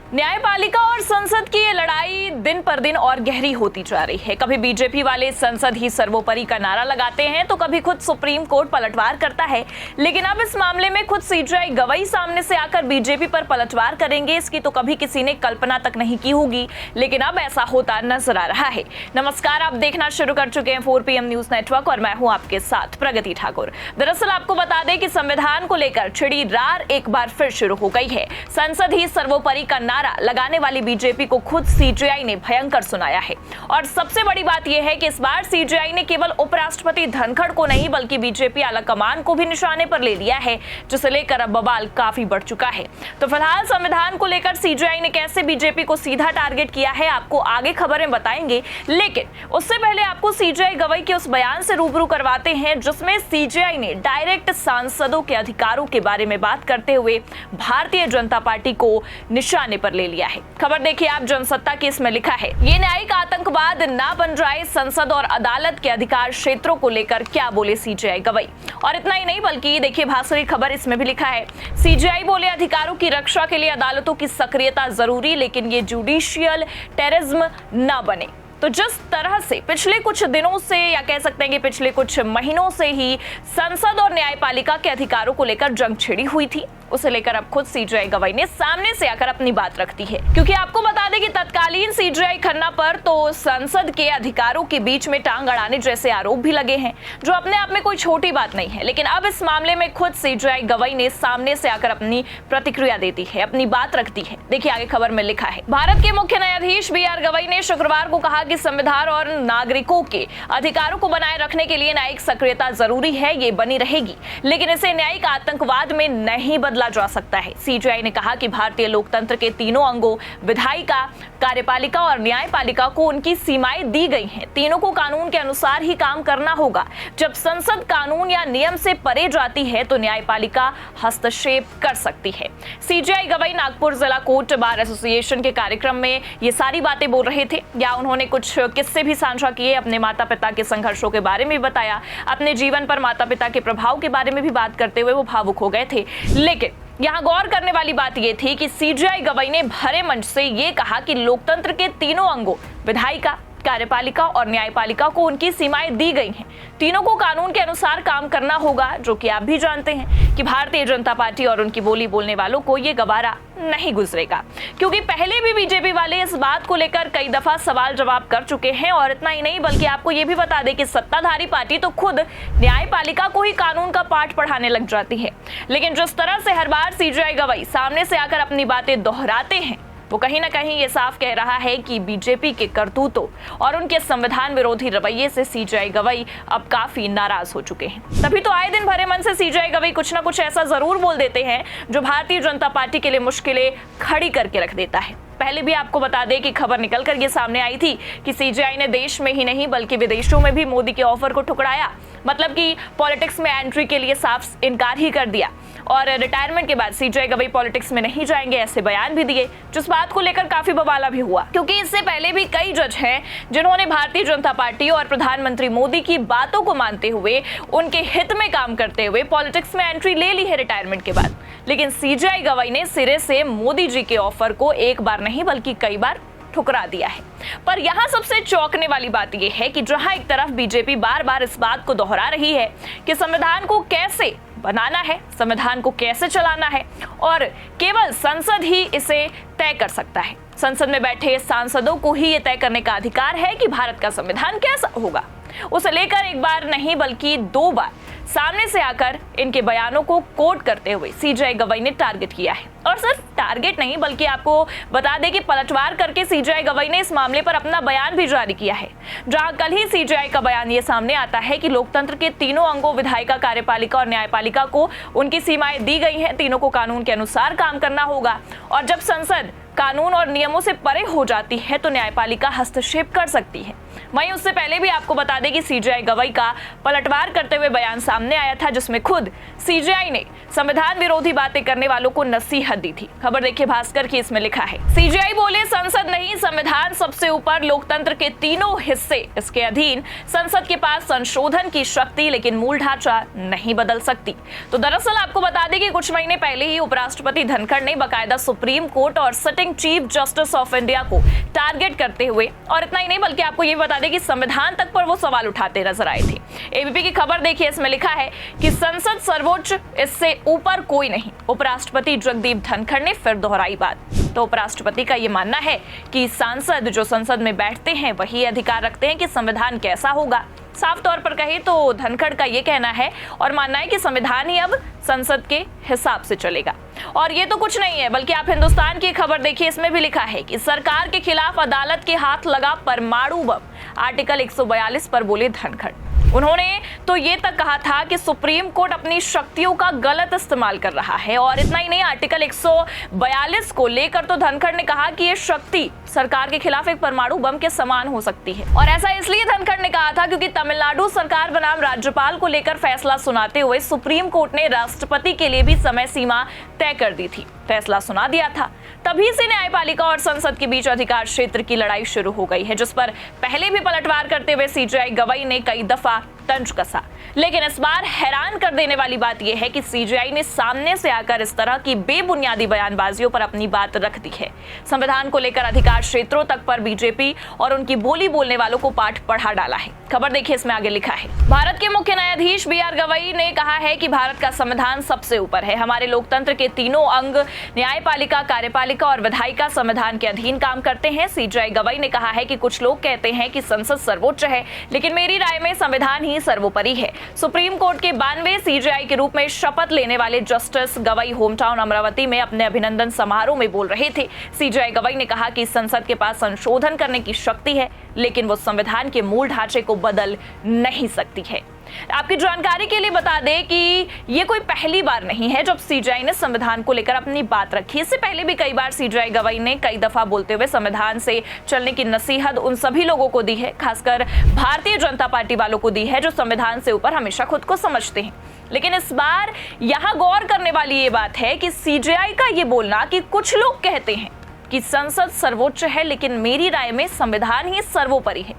न्यायपालिका और संसद की ये लड़ाई दिन पर दिन और गहरी होती जा रही है। कभी बीजेपी वाले संसद ही सर्वोपरि का नारा लगाते हैं तो कभी खुद सुप्रीम कोर्ट पलटवार करता है। लेकिन अब इस मामले में खुद सीजेआई गवाही सामने से आकर बीजेपी पर पलटवार करेंगे, इसकी तो कभी किसी ने कल्पना तक नहीं की होगी, लेकिन अब ऐसा होता नजर आ रहा है। नमस्कार, आप देखना शुरू कर चुके हैं 4 PM न्यूज नेटवर्क और मैं हूं आपके साथ प्रगति ठाकुर। दरअसल आपको बता दें कि संविधान को लेकर छिड़ी रार एक बार फिर शुरू हो गई है। संसद ही सर्वोपरि का नारा लगाने वाली बीजेपी को खुद सीजेआई ने भयंकर सुनाया है। और सबसे बड़ी बात यह है कि इस बार सीजेआई ने केवल उपराष्ट्रपति धनखड़ को नहीं बल्कि बीजेपी आलाकमान को भी निशाने पर ले लिया है, जिसे लेकर अब बवाल काफी बढ़ चुका है। तो फिलहाल संविधान को लेकर सीजेआई ने कैसे बीजेपी को सीधा टारगेट किया है, आपको आगे खबरें बताएंगे। लेकिन उससे पहले आपको सीजेआई गवाही के उस बयान से रूबरू करवाते हैं जिसमें सीजेआई ने डायरेक्ट सांसदों के अधिकारों के बारे में बात करते हुए भारतीय जनता पार्टी को निशाने पर ले लिया है। खबर देखिए आप, जनसत्ता की इसमें लिखा है, ये न्यायिक आतंकवाद ना बन जाए, संसद और अदालत के अधिकार क्षेत्रों को लेकर क्या बोले सीजेआई गवाही। और इतना ही नहीं बल्कि देखिए भास्करी खबर इसमें भी लिखा है, सीजेआई बोले अधिकारों की रक्षा के लिए अदालतों की सक्रियता जरूरी, लेकिन ये जुडिशियल टेररिज्म ना बने। तो जिस तरह से पिछले कुछ दिनों से या कह सकते हैं कि पिछले कुछ महीनों से ही संसद और न्यायपालिका के अधिकारों को लेकर जंग छिड़ी हुई थी, उसे लेकर अब खुद सीजेआई गवाही ने सामने से आकर अपनी बात रख दी है। क्योंकि आपको बता दें कि तत्कालीन सीजेआई खन्ना पर तो संसद के अधिकारों के बीच में टांग अड़ाने जैसे आरोप भी लगे हैं, जो अपने आप में कोई छोटी बात नहीं है। लेकिन अब इस मामले में खुद सीजेआई गवाही ने सामने से आकर अपनी प्रतिक्रिया देती है, अपनी बात रखती है। देखिए आगे खबर में लिखा है, भारत के मुख्य न्यायाधीश BR गवाई ने शुक्रवार को कहा कि संविधान और नागरिकों के अधिकारों को बनाए रखने के लिए न्यायिक सक्रियता जरूरी है, ये बनी रहेगी, लेकिन इसे न्यायिक आतंकवाद में नहीं बदला जा सकता है। सीजेआई ने कहा कि भारतीय लोकतंत्र के तीनों अंगों विधायिका, कार्यपालिका और न्यायपालिका को उनकी सीमाएं दी गई हैं। तीनों को कानून के अनुसार ही काम करना होगा। जब संसद कानून या नियम से परे जाती है तो न्यायपालिका हस्तक्षेप कर सकती है। सीजेआई गवाई नागपुर जिला कोर्ट बार एसोसिएशन के कार्यक्रम में ये सारी बातें बोल रहे थे, या उन्होंने कुछ किस्से भी साझा किए, अपने माता पिता के संघर्षों के बारे में बताया, अपने जीवन पर माता पिता के प्रभाव के बारे में भी बात करते हुए वो भावुक हो गए थे। लेकिन यहाँ गौर करने वाली बात यह थी कि सीजेआई गवाई ने भरे मंच से ये कहा कि लोकतंत्र के तीनों अंगों विधायिका, कार्यपालिका और न्यायपालिका को उनकी सीमाएं दी गई हैं। तीनों को कानून के अनुसार काम करना होगा, जो कि आप भी जानते हैं कि भारतीय जनता पार्टी और उनकी बोली बोलने वालों को ये गवारा नहीं गुजरेगा, क्योंकि पहले भी बीजेपी वाले इस बात को लेकर कई दफा सवाल जवाब कर चुके हैं। और इतना ही नहीं बल्कि आपको ये भी बता दें कि सत्ताधारी पार्टी तो खुद न्यायपालिका को ही कानून का पाठ पढ़ाने लग जाती है। लेकिन जिस तरह से हर बार सीजेआई गवाई सामने से आकर अपनी बातें दोहराते हैं, वो कहीं ना कहीं ये साफ कह रहा है कि बीजेपी के करतूतों और उनके संविधान विरोधी रवैये से सीजेआई गवाई अब काफी नाराज हो चुके हैं। तभी तो आए दिन भरे मन से सीजेआई गवाई कुछ ना कुछ ऐसा जरूर बोल देते हैं जो भारतीय जनता पार्टी के लिए मुश्किलें खड़ी करके रख देता है। पहले भी आपको बता दें कि खबर निकल कर ये सामने आई थी कि सीजेआई ने देश में ही नहीं बल्कि विदेशों में भी मोदी के ऑफर को ठुकराया, मतलब कि पॉलिटिक्स में एंट्री के लिए साफ इनकार ही कर दिया। और रिटायरमेंट के बाद सीजेआई गवाई पॉलिटिक्स में नहीं जाएंगे ऐसे बयान भी दिए, जिस बात को लेकर काफी बवाला भी हुआ, क्योंकि इससे पहले भी कई जज हैं जिन्होंने भारतीय जनता पार्टी और प्रधानमंत्री मोदी की बातों को मानते हुए उनके हित में काम करते हुए पॉलिटिक्स में एंट्री ले ली है रिटायरमेंट के बाद। लेकिन सीजेआई गवाई ने सिरे से मोदी जी के ऑफर को एक बार नहीं बल्कि कई बार ठुकरा दिया है। पर यहाँ सबसे चौंकने वाली बात यह है कि जहां एक तरफ बीजेपी बार बार इस बात को दोहरा रही है कि संविधान को कैसे बनाना है, संविधान को कैसे चलाना है और केवल संसद ही इसे तय कर सकता है, संसद में बैठे सांसदों को ही ये तय करने का अधिकार है कि भारत का संविधान कैसा होगा, उसे लेकर एक बार नहीं बल्कि 2 बार सामने से आकर इनके बयानों को कोट करते हुए सीजेआई गवाई ने टारगेट किया है। और सिर्फ टारगेट नहीं बल्कि आपको बता दें कि पलटवार करके सीजेआई गवाई ने इस मामले पर अपना बयान भी जारी किया है, जहां कल ही सीजेआई का बयान ये सामने आता है कि लोकतंत्र के तीनों अंगों विधायिका, कार्यपालिका और न्यायपालिका को उनकी सीमाएं दी गई हैं, तीनों को कानून के अनुसार काम करना होगा और जब संसद कानून और नियमों से परे हो जाती है तो न्यायपालिका हस्तक्षेप कर सकती है। वहीं उससे पहले भी आपको बता दें कि सीजेआई गवाही का पलटवार करते हुए बयान सामने आया था, जिसमें खुद सीजेआई ने संविधान विरोधी बातें करने वालों को नसीहत दी थी। खबर देखिए भास्कर की, इसमें लिखा है, सीजेआई बोले संसद नहीं, संविधान सबसे ऊपर, लोकतंत्र के तीनों हिस्से इसके अधीन, संसद के पास संशोधन की शक्ति लेकिन मूल ढांचा नहीं बदल सकती। तो दरअसल आपको बता दें कि कुछ महीने पहले ही उपराष्ट्रपति धनखड़ ने बाकायदा सुप्रीम कोर्ट और sitting chief justice of India को टारगेट करते हुए, और इतना ही नहीं बल्कि आपको ये बता दें कि संविधान तक पर वो सवाल उठाते नजर आए थे। एबीपी की खबर देखिए, इसमें लिखा है कि संसद सर्वोच्च, इससे ऊपर कोई नहीं। उपराष्ट्रपति जगदीप धनखड़ ने फिर दोहराई बात। तो उपराष्ट्रपति का ये मानना है कि सांसद जो संसद में बैठते हैं वही अधिकार रखते हैं कि संविधान कैसा होगा। साफ तौर पर कहे तो धनखड़ का ये कहना है और मानना है कि संविधान ही अब संसद के हिसाब से चलेगा। और ये तो कुछ नहीं है, बल्कि आप हिंदुस्तान की खबर देखिए, इसमें भी लिखा है कि सरकार के खिलाफ अदालत के हाथ लगा परमाणु बम। आर्टिकल 142 पर बोले धनखड़। उन्होंने तो ये तक कहा था कि सुप्रीम कोर्ट अपनी शक्तियों का गलत इस्तेमाल कर रहा है। और इतना ही नहीं, आर्टिकल 142 को लेकर तो धनखड़ ने कहा कि ये शक्ति सरकार के खिलाफ एक परमाणु बम के समान हो सकती है। और ऐसा इसलिए धनखड़ ने कहा था क्योंकि तमिलनाडु सरकार बनाम राज्यपाल को लेकर फैसला सुनाते हुए सुप्रीम कोर्ट ने राष्ट्रपति के लिए भी समय सीमा तय कर दी थी, फैसला सुना दिया था। तभी से न्यायपालिका और संसद के बीच अधिकार क्षेत्र की लड़ाई शुरू हो गई है, जिस पर पहले भी पलटवार करते हुए सीजेआई गवाही ने कई दफा तंज कसा। लेकिन इस बार हैरान कर देने वाली बात यह है कि सीजेआई ने सामने से आकर इस तरह की बेबुनियादी बयानबाजियों पर अपनी बात रख दी है। संविधान को लेकर अधिकार क्षेत्रों तक पर बीजेपी और उनकी बोली बोलने वालों को पाठ पढ़ा डाला है। खबर देखिए, इसमें आगे लिखा है, भारत के मुख्य न्यायाधीश BR गवई ने कहा है कि भारत का संविधान सबसे ऊपर है। हमारे लोकतंत्र के तीनों अंग न्यायपालिका, कार्यपालिका और विधायिका संविधान के अधीन काम करते हैं। सीजेआई गवई ने कहा है कि कुछ लोग कहते हैं कि संसद सर्वोच्च है, लेकिन मेरी राय में संविधान ही सर्वोपरि है। सुप्रीम कोर्ट के 92 सीजेआई के रूप में शपथ लेने वाले justice Gavai home town Amravati में अपने अभिनंदन समारोह में बोल रहे थे। सीजेआई गवई ने कहा कि संसद के पास संशोधन करने की शक्ति है, लेकिन वो संविधान के मूल ढांचे को बदल नहीं सकती है। आपकी जानकारी के लिए बता दें कि ये कोई पहली बार नहीं है जब सीजेआई ने संविधान को लेकर अपनी बात रखी। इससे पहले भी कई बार सीजेआई गवई ने कई दफा बोलते हुए संविधान से चलने की नसीहत उन सभी लोगों को दी है, खासकर भारतीय जनता पार्टी वालों को दी है, जो संविधान से ऊपर हमेशा खुद को समझते हैं। लेकिन इस बार यहां गौर करने वाली ये बात है कि सीजेआई का ये बोलना कि कुछ लोग कहते हैं कि संसद सर्वोच्च है, लेकिन मेरी राय में संविधान ही सर्वोपरि है,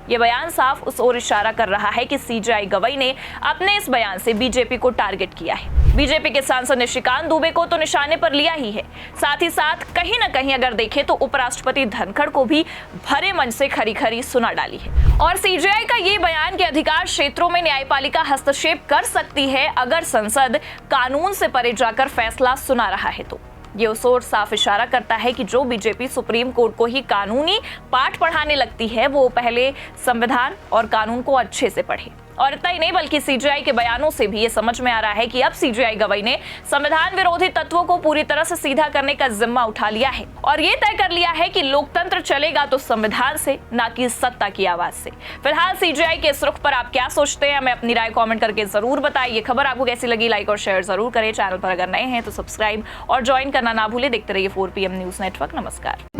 ये बयान साफ उस ओर इशारा कर रहा है कि सीजेआई गवई ने अपने इस बयान से बीजेपी को टारगेट किया है। बीजेपी के सांसद निशिकांत दुबे को तो निशाने पर लिया ही है, साथ ही साथ कहीं ना कहीं अगर देखें तो उपराष्ट्रपति धनखड़ को भी भरे मन से खरी खरी सुना डाली है। और सीजेआई का ये बयान कि अधिकार क्षेत्रों में न्यायपालिका हस्तक्षेप कर सकती है अगर संसद कानून से परे जाकर फैसला सुना रहा है, तो ये उस ओर साफ इशारा करता है कि जो बीजेपी सुप्रीम कोर्ट को ही कानूनी पाठ पढ़ाने लगती है, वो पहले संविधान और कानून को अच्छे से पढ़े। और इतना ही नहीं, बल्कि सीजेआई के बयानों से भी ये समझ में आ रहा है कि अब सीजेआई गवई ने संविधान विरोधी तत्वों को पूरी तरह से सीधा करने का जिम्मा उठा लिया है और ये तय कर लिया है कि लोकतंत्र चलेगा तो संविधान से, ना कि सत्ता की आवाज से। फिलहाल सीजेआई के इस रुख पर आप क्या सोचते हैं, हमें अपनी राय कमेंट करके जरूर बताइए। खबर आपको कैसी लगी, लाइक और शेयर जरूर करें। चैनल पर अगर नए हैं तो सब्सक्राइब और ज्वाइन करना ना भूले। देखते रहिए 4PM न्यूज नेटवर्क। नमस्कार।